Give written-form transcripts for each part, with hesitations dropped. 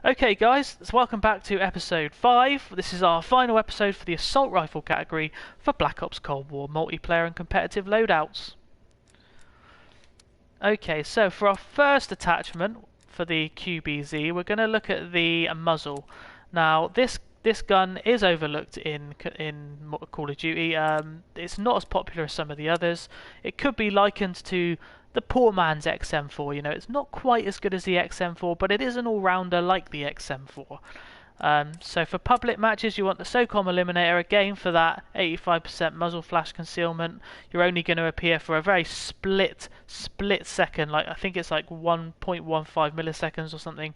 Okay guys, so welcome back to episode 5. This is our final episode for the assault rifle category for Black Ops Cold War multiplayer and competitive loadouts. Okay, so for our first attachment for the QBZ, we're going to look at the muzzle. Now this gun is overlooked in Call of Duty. It's not as popular as some of the others. It could be likened to the poor man's XM4. You know, it's not quite as good as the XM4, but it is an all-rounder like the XM4. So for public matches, you want the SOCOM Eliminator. Again, for that 85% muzzle flash concealment, you're only going to appear for a very split second. Like I think it's like 1.15 milliseconds or something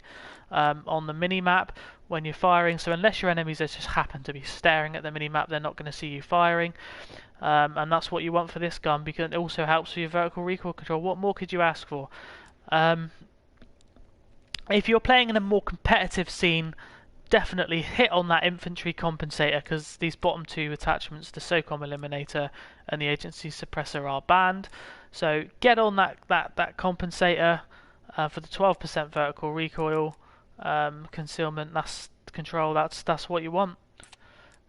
on the mini map when you're firing. So unless your enemies just happen to be staring at the mini map, they're not going to see you firing. And that's what you want for this gun, because it also helps with your vertical recoil control. What more could you ask for? If you're playing in a more competitive scene, definitely hit on that infantry compensator, because these bottom two attachments, the SOCOM Eliminator and the Agency Suppressor, are banned. So get on that compensator for the 12% vertical recoil concealment. That's control. That's what you want.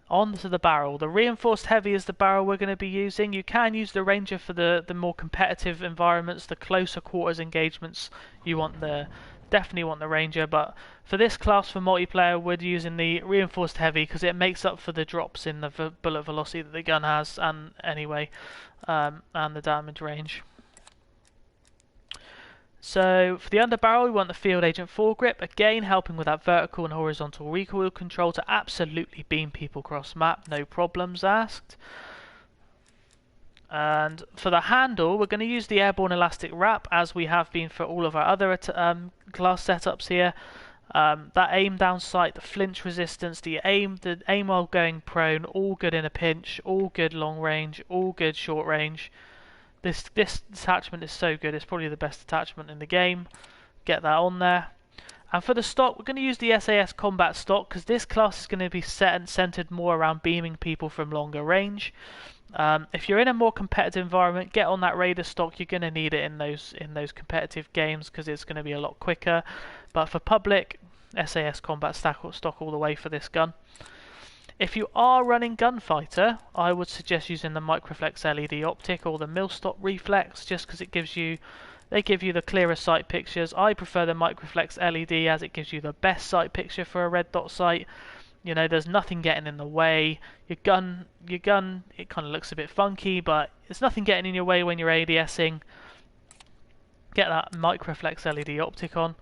On to the barrel. The reinforced heavy is the barrel we're going to be using. You can use the Ranger for the more competitive environments, the closer quarters engagements. Definitely want the Ranger, but for this class for multiplayer, we're using the reinforced heavy because it makes up for the drops in the bullet velocity that the gun has, and the damage range. So for the underbarrel, we want the Field Agent foregrip, again helping with that vertical and horizontal recoil control to absolutely beam people cross map, no problems asked. And for the handle, we're going to use the airborne elastic wrap, as we have been for all of our other class setups here. That aim down sight, the flinch resistance, the aim while going prone, all good in a pinch, all good long range, all good short range. This attachment is so good, it's probably the best attachment in the game. Get that on there. And for the stock, we're going to use the SAS combat stock, because this class is going to be set and centered more around beaming people from longer range. If you're in a more competitive environment, get on that Raider stock. You're going to need it in those competitive games, because it's going to be a lot quicker. But for public, SAS combat stock all the way for this gun. If you are running Gunfighter, I would suggest using the Microflex LED optic or the Millstop reflex, just because they give you the clearer sight pictures. I prefer the Microflex LED, as it gives you the best sight picture for a red dot sight. You know, there's nothing getting in the way. Your gun, it kind of looks a bit funky, but there's nothing getting in your way when you're ADSing. Get that Microflex LED optic on.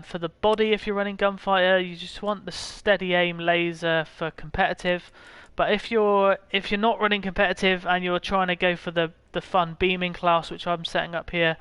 For the body, if you're running Gunfighter, you just want the steady aim laser for competitive. But if you're not running competitive and you're trying to go for the fun beaming class, which I'm setting up here,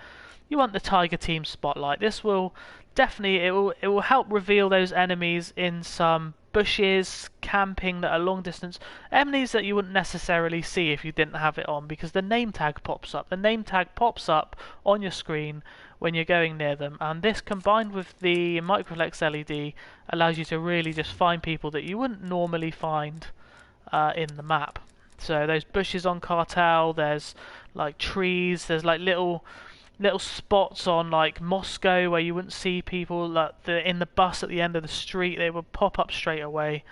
you want the Tiger Team Spotlight. This will definitely it will help reveal those enemies in some bushes, camping that are long distance, enemies that you wouldn't necessarily see if you didn't have it on, because the name tag pops up. The name tag pops up on your screen when you're going near them, and this combined with the Microflex LED allows you to really just find people that you wouldn't normally find in the map. So those bushes on Cartel, there's like trees, there's like little spots on like Moscow where you wouldn't see people, like in the bus at the end of the street. They would pop up straight away.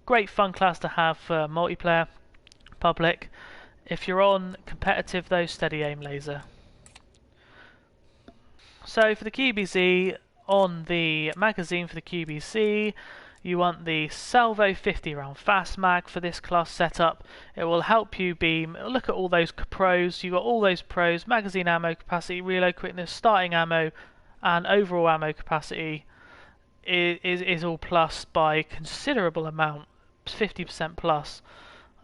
Great fun class to have for multiplayer, public. If you're on competitive though, steady aim laser. So for the QBZ, on the magazine for the QBC, you want the Salvo 50 round fast mag for this class setup. It will help you beam. Look at all those pros. You've got all those pros: magazine ammo capacity, reload quickness, starting ammo, and overall ammo capacity is all plus by a considerable amount, 50% plus,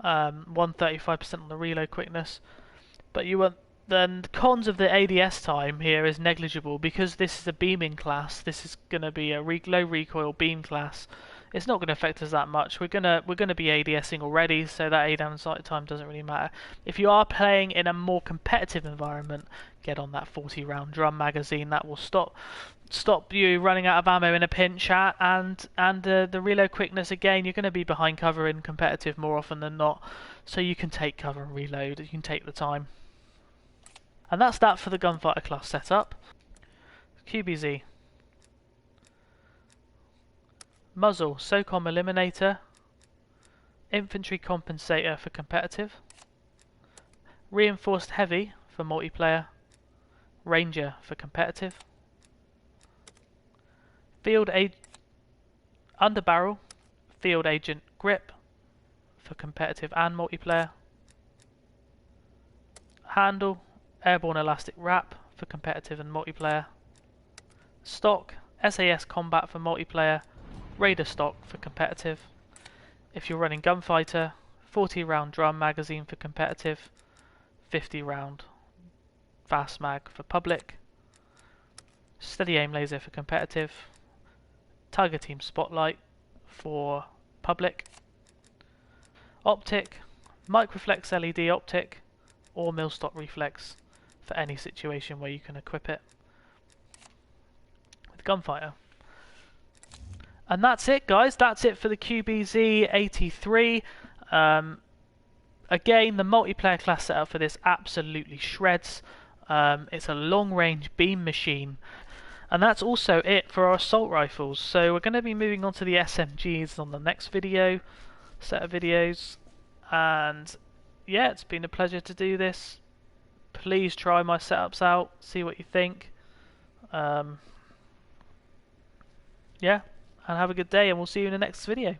135% on the reload quickness. But you want the cons of the ADS time here is negligible, because this is a beaming class. This is going to be a low recoil beam class. It's not going to affect us that much. We're gonna be ADSing already, so that ADAM sight time doesn't really matter. If you are playing in a more competitive environment, get on that 40 round drum magazine. That will stop you running out of ammo in a pinch. And the reload quickness, again, you're going to be behind cover in competitive more often than not, so you can take cover and reload. You can take the time. And that's that for the Gunfighter class setup. QBZ. Muzzle, SOCOM Eliminator. Infantry Compensator for competitive. Reinforced Heavy for multiplayer. Ranger for competitive. Underbarrel, Field Agent Grip for competitive and multiplayer. Handle, Airborne Elastic Wrap for competitive and multiplayer. Stock, SAS Combat for multiplayer. Raider Stock for competitive. If you're running Gunfighter, 40 round drum magazine for competitive. 50 round fast mag for public. Steady aim laser for competitive. Tiger Team Spotlight for public. Optic, Microflex LED optic or Millstock reflex for any situation where you can equip it with Gunfighter. And that's it, guys. That's it for the QBZ-83. Again, the multiplayer class setup for this absolutely shreds. It's a long-range beam machine. And that's also it for our assault rifles. So we're going to be moving on to the SMGs on the next set of videos. And yeah, it's been a pleasure to do this. Please try my setups out, see what you think. Yeah, and have a good day, and we'll see you in the next video.